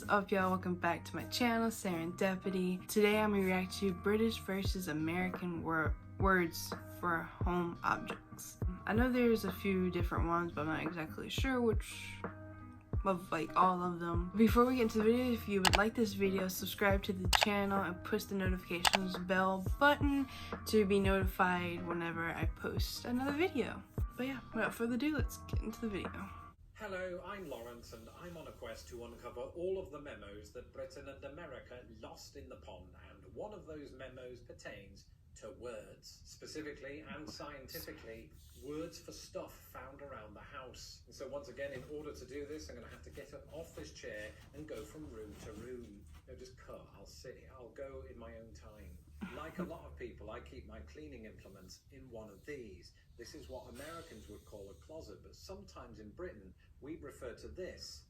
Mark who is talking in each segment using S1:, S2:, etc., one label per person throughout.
S1: What's up, y'all? Welcome back to my channel, Serendipity. Today I'm gonna react to British versus American words for home objects. I know there's a few different ones, but I'm not exactly sure which of all of them. Before we get into the video, if you would like this video, subscribe to the channel and push the notifications bell button to be notified whenever I post another video. But yeah, without further ado, let's get into the video.
S2: Hello, I'm Lawrence and I'm on a quest to uncover all of the memos that Britain and America lost in the pond, and one of those memos pertains to words. Specifically and scientifically, words for stuff found around the house. And so once again, in order to do this, I'm going to have to get up off this chair and go from room to room. No, just cut, I'll sit here, I'll go in my own time. Like a lot of people, I keep my cleaning implements in one of these. This is what Americans would call a closet, but sometimes in Britain, we refer to this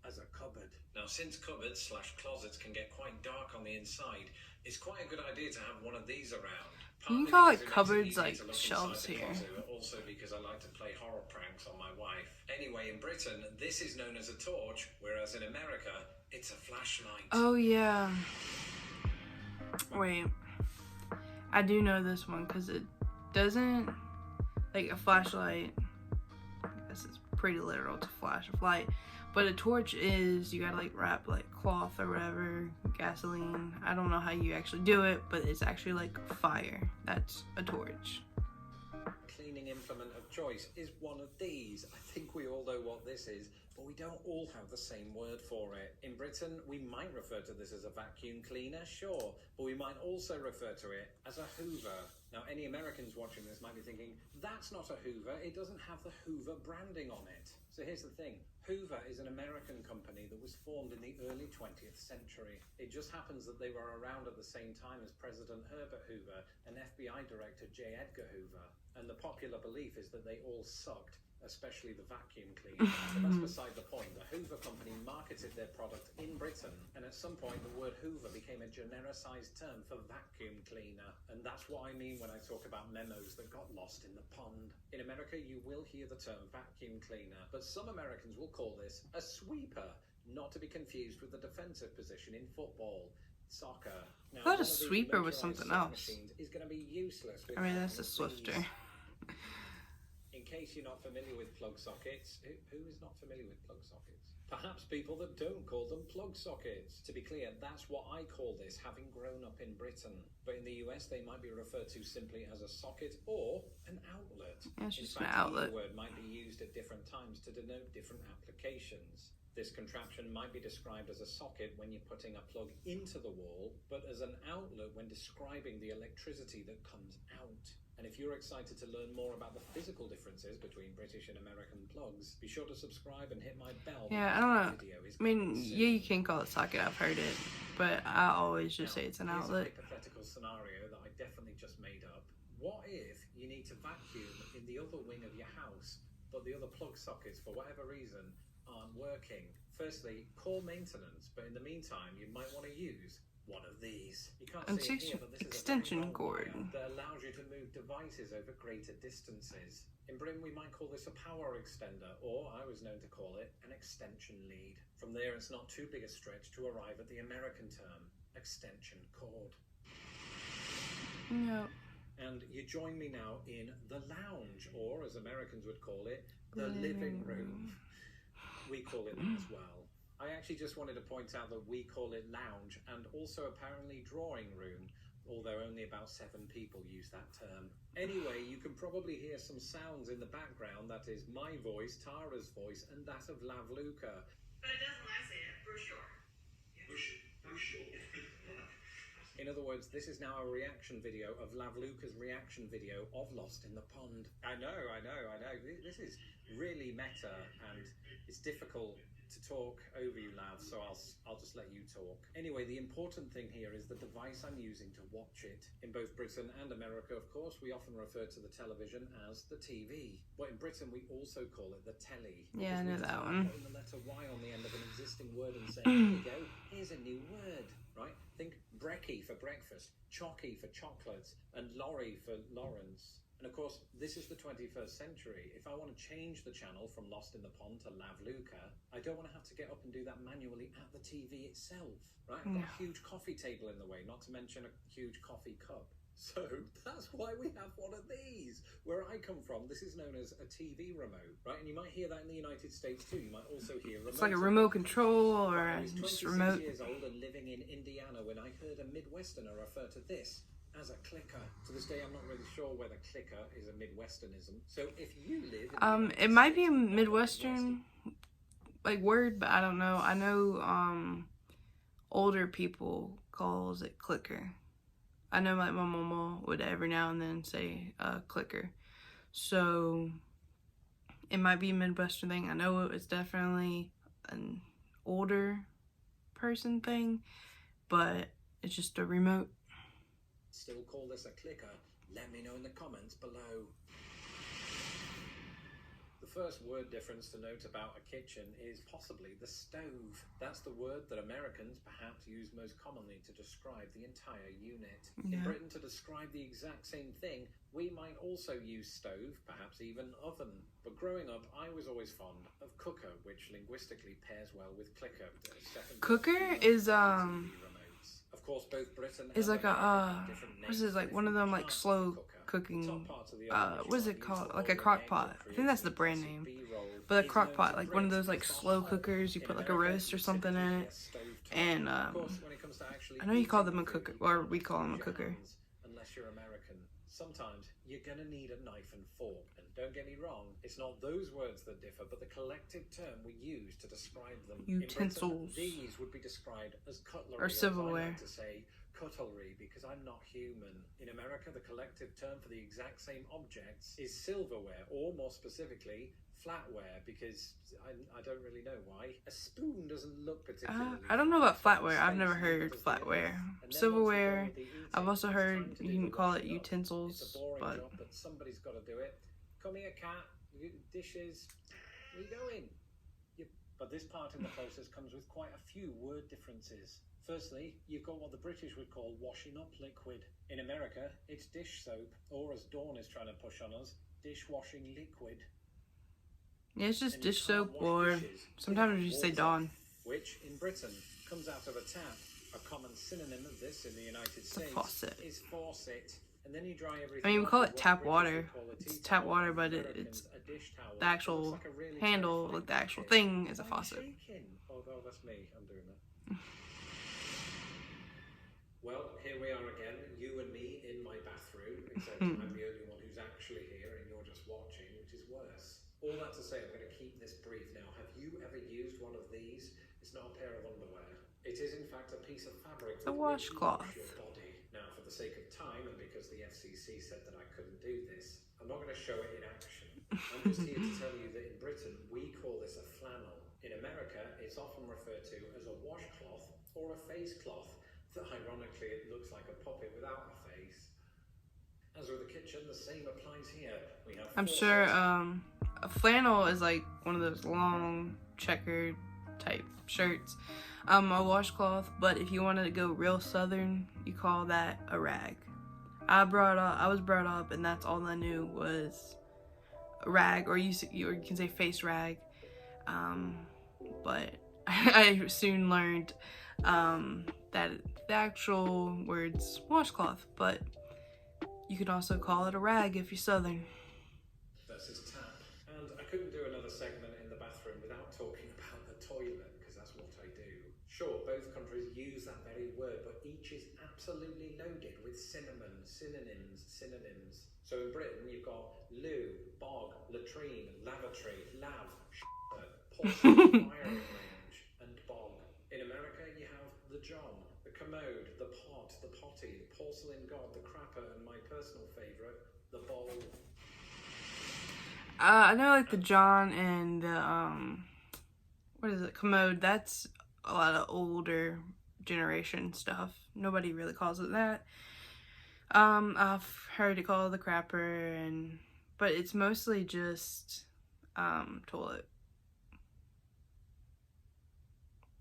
S2: as a cupboard. Now, since cupboards/closets can get quite dark on the inside, it's quite a good idea to have one of these around.
S1: You can call it cupboards, like shelves here.
S2: Also because I like to play horror pranks on my wife. Anyway, in Britain, this is known as a torch, whereas in America, it's a flashlight.
S1: Oh yeah. Wait, I do know this one because it doesn't, like a flashlight, I guess it's pretty literal to flash a light, but a torch is, you gotta like wrap like cloth or whatever, gasoline, I don't know how you actually do it, but it's actually like fire. That's a torch.
S2: Cleaning implement of choice is one of these. I think we all know what this is, but we don't all have the same word for it. In Britain, we might refer to this as a vacuum cleaner, sure, but we might also refer to it as a Hoover. Now, any Americans watching this might be thinking, that's not a Hoover, it doesn't have the Hoover branding on it. So here's the thing, Hoover is an American company that was formed in the early 20th century. It just happens that they were around at the same time as President Herbert Hoover and FBI Director J. Edgar Hoover. And the popular belief is that they all sucked, especially the vacuum cleaner. But that's beside the point. The Hoover company marketed their product in Britain, and at some point the word Hoover became a genericized term for vacuum cleaner. And that's what I mean when I talk about memos that got lost in the pond. In America, you will hear the term vacuum cleaner, but some Americans will call this a sweeper, not to be confused with the defensive position in football. Soccer. Now,
S1: I thought a sweeper was something else.
S2: Is going to be useless.
S1: I mean, that's a swifter.
S2: In case you're not familiar with plug sockets, who is not familiar with plug sockets? Perhaps people that don't call them plug sockets. To be clear, that's what I call this, having grown up in Britain. But in the US, they might be referred to simply as a socket or an outlet.
S1: Yeah, it's just
S2: in fact,
S1: an outlet.
S2: The word might be used at different times to denote different applications. This contraption might be described as a socket when you're putting a plug into the wall, but as an outlet when describing the electricity that comes out. And if you're excited to learn more about the physical differences between British and American plugs, be sure to subscribe and hit my bell.
S1: Yeah, I don't know. I mean, yeah, you can call it socket, I've heard it, but I always just say it's an outlet.
S2: Here's a hypothetical scenario that I definitely just made up. What if you need to vacuum in the other wing of your house, but the other plug sockets, for whatever reason, aren't working? Firstly, call maintenance, but in the meantime, you might want to use one of these. You can't see it here, but this
S1: extension
S2: is a
S1: cord
S2: that allows you to move devices over greater distances. In Britain, we might call this a power extender, or I was known to call it an extension lead. From there, it's not too big a stretch to arrive at the American term, extension cord.
S1: No.
S2: And you join me now in the lounge, or as Americans would call it, the living room. We call it that as well. I actually just wanted to point out that we call it lounge and also apparently drawing room, although only about 7 people use that term. Anyway, you can probably hear some sounds in the background. That is my voice, Tara's voice, and that of Lavluka.
S3: But it doesn't like say it, for sure. For sure.
S2: In other words, this is now a reaction video of Lavluka's reaction video of Lost in the Pond. I know. This is really meta, and it's difficult to talk over you, Lav, so I'll just let you talk. Anyway, the important thing here is the device I'm using to watch it. In both Britain and America, of course, we often refer to the television as the TV. But in Britain, we also call it the telly.
S1: Yeah, I know that one.
S2: Putting the letter Y on the end of an existing word and saying, here you go, here's a new word, right? Think brekkie for breakfast, chocky for chocolates, and lorry for Lawrence. And of course, this is the 21st century. If I want to change the channel from Lost in the Pond to Lav Luca, I don't want to have to get up and do that manually at the TV itself, right? I've got a huge coffee table in the way, not to mention a huge coffee cup. So that's why we have one of these. Where I come from, this is known as a TV remote, right? And you might hear that in the United States too. You might also hear remote.
S1: It's like a remote control or
S2: I was 26
S1: just remote.
S2: years old and living in Indiana when I heard a Midwesterner refer to this as a clicker. To this day, I'm not really sure whether clicker is a Midwesternism. So if you live in
S1: It might be a Midwestern like word, but I don't know. I know older people calls it clicker. I know like my mama would every now and then say clicker. So it might be a Midwestern thing. I know it's definitely an older person thing, but it's just a remote.
S2: Still call this a clicker? Let me know in the comments below. The first word difference to note about a kitchen is possibly the stove. That's the word that Americans perhaps use most commonly to describe the entire unit. In Britain, to describe the exact same thing, we might also use stove, perhaps even oven. But growing up, I was always fond of cooker, which linguistically pairs well with clicker.
S1: Cooker is
S2: Of course, both Britain
S1: is like
S2: a
S1: what is it, like one of them like slow cooking what is it called, like a crock pot. I think that's the brand name, but a crock pot, like one of those like slow cookers you put like a roast or something in it. And I know you call them a cooker, or we call them a cooker.
S2: Unless you're American, sometimes you're gonna need a knife and fork. And don't get me wrong, it's not those words that differ, but the collective term we use to describe them.
S1: Utensils.
S2: These would be described as cutlery,
S1: Or silverware.
S2: I like to say cutlery because I'm not human. In America, the collective term for the exact same objects is silverware, or more specifically, flatware, because I don't really know why. A spoon doesn't look particularly
S1: I don't know about flatware. I've never heard flatware. Silverware, I've also heard you can call it utensils, but
S2: somebody's got to do it. Come here, cat. Dishes. Where you going? But this part in the process comes with quite a few word differences. Firstly, you've got what the British would call washing up liquid. In America, it's dish soap, or as Dawn is trying to push on us, dishwashing liquid.
S1: yeah, it's just dish soap, or sometimes you say Dawn.
S2: Which, in Britain, comes out of a tap. A common synonym of this in the United States
S1: faucet.
S2: is faucet. And then you dry everything.
S1: I mean, we
S2: off
S1: call
S2: with
S1: it
S2: what
S1: tap
S2: the
S1: water.
S2: British would call a
S1: It's
S2: tea
S1: tap
S2: towel,
S1: water,
S2: and
S1: but
S2: Americans
S1: it's
S2: a dish towel.
S1: the actual
S2: Looks like a really
S1: handle,
S2: terrifying
S1: like the actual
S2: bucket.
S1: thing is a
S2: Why are you
S1: faucet.
S2: shaking? Oh, that's me. I'm doing that. Well, here we are again, you and me in my bathroom, except I'm the only one who's actually here and you're just watching, which is worse. All that to say, I'm going to keep this brief. Now, have you ever used one of these? It's not a pair of underwear. It is, in fact, a piece of fabric.
S1: It's a
S2: with which you
S1: washcloth.
S2: wash your body. Now, for the sake of time, and because the FCC said that I couldn't do this, I'm not going to show it in action. I'm just here to tell you that in Britain, we call this a flannel. In America, it's often referred to as a washcloth or a face cloth. Ironically, it looks like a puppet without a face. As with the kitchen, the same applies here. We have
S1: I'm sure a flannel is like one of those long checkered type shirts. A washcloth, but if you wanted to go real southern, you call that a rag. I was brought up and that's all I knew was a rag, or you can say face rag. But I soon learned that the actual word's washcloth, but you could also call it a rag if you're southern.
S2: That's his tap. And I couldn't do another segment in the bathroom without talking about the toilet, because that's what I do. Sure, both countries use that very word, but each is absolutely loaded with synonyms. So in Britain, you've got loo, bog, latrine, lavatory, lav, porcelain firing range, and bog. In America, you have the john, the commode, the pot, the potty, the porcelain god, the crapper, and my personal favourite, the bowl.
S1: I know like the john and the what is it, commode, that's a lot of older generation stuff. Nobody really calls it that. I've heard it called the crapper, but it's mostly just toilet.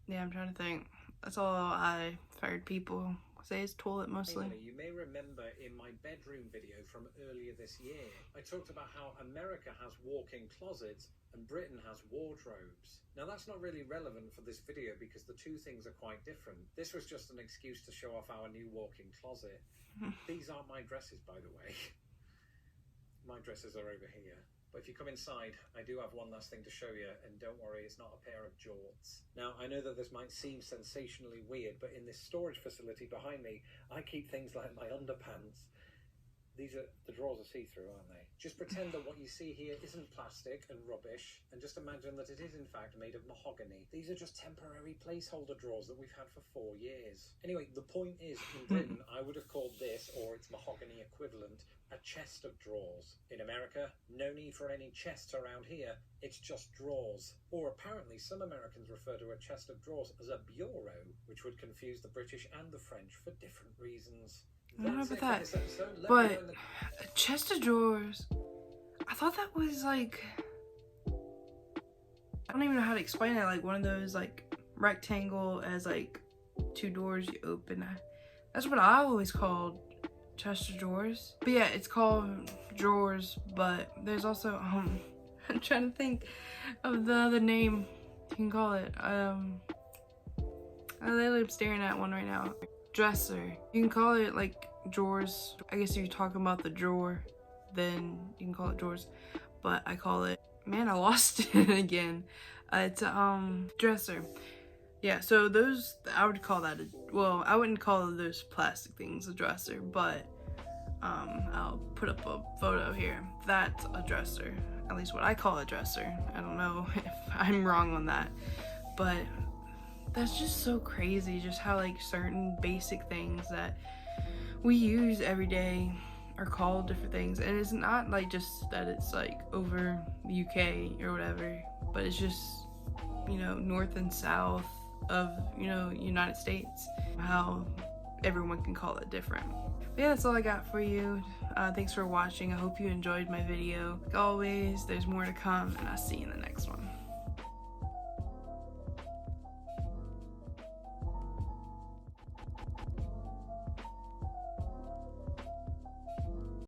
S1: Yeah, I'm trying to think. That's all I've heard people say it's toilet mostly.
S2: You may remember in my bedroom video from earlier this year, I talked about how America has walk-in closets and Britain has wardrobes. Now that's not really relevant for this video because the two things are quite different. This was just an excuse to show off our new walk-in closet. These aren't my dresses, by the way. My dresses are over here. But if you come inside, I do have one last thing to show you, and don't worry, it's not a pair of jorts. Now, I know that this might seem sensationally weird, but in this storage facility behind me, I keep things like my underpants. The drawers are see-through, aren't they? Just pretend that what you see here isn't plastic and rubbish, and just imagine that it is in fact made of mahogany. These are just temporary placeholder drawers that we've had for 4 years. Anyway, the point is, in Britain, I would have called this, or its mahogany equivalent, a chest of drawers. In America, no need for any chests around here, it's just drawers. Or apparently some Americans refer to a chest of drawers as a bureau, which would confuse the British and the French for different reasons.
S1: I don't know about that, but a chest of drawers, I thought that was like, I don't even know how to explain it, like one of those like rectangle as like 2 doors you open. That's what I always called chest of drawers. But yeah, it's called drawers, but there's also, I'm trying to think of the other name you can call it. I literally am staring at one right now. Dresser. You can call it like drawers. I guess if you're talking about the drawer, then you can call it drawers. But I call it, man, I lost it again. It's dresser. Yeah, so those, I would call that well, I wouldn't call those plastic things a dresser, but I'll put up a photo here. That's a dresser. At least what I call a dresser. I don't know if I'm wrong on that, but that's just so crazy, just how like certain basic things that we use every day are called different things. And it's not like just that it's like over the UK or whatever, but it's just, you know, north and south of, you know, United States, how everyone can call it different. But yeah, that's all I got for you. Thanks for watching. I hope you enjoyed my video. Like always, there's more to come, and I'll see you in the next one.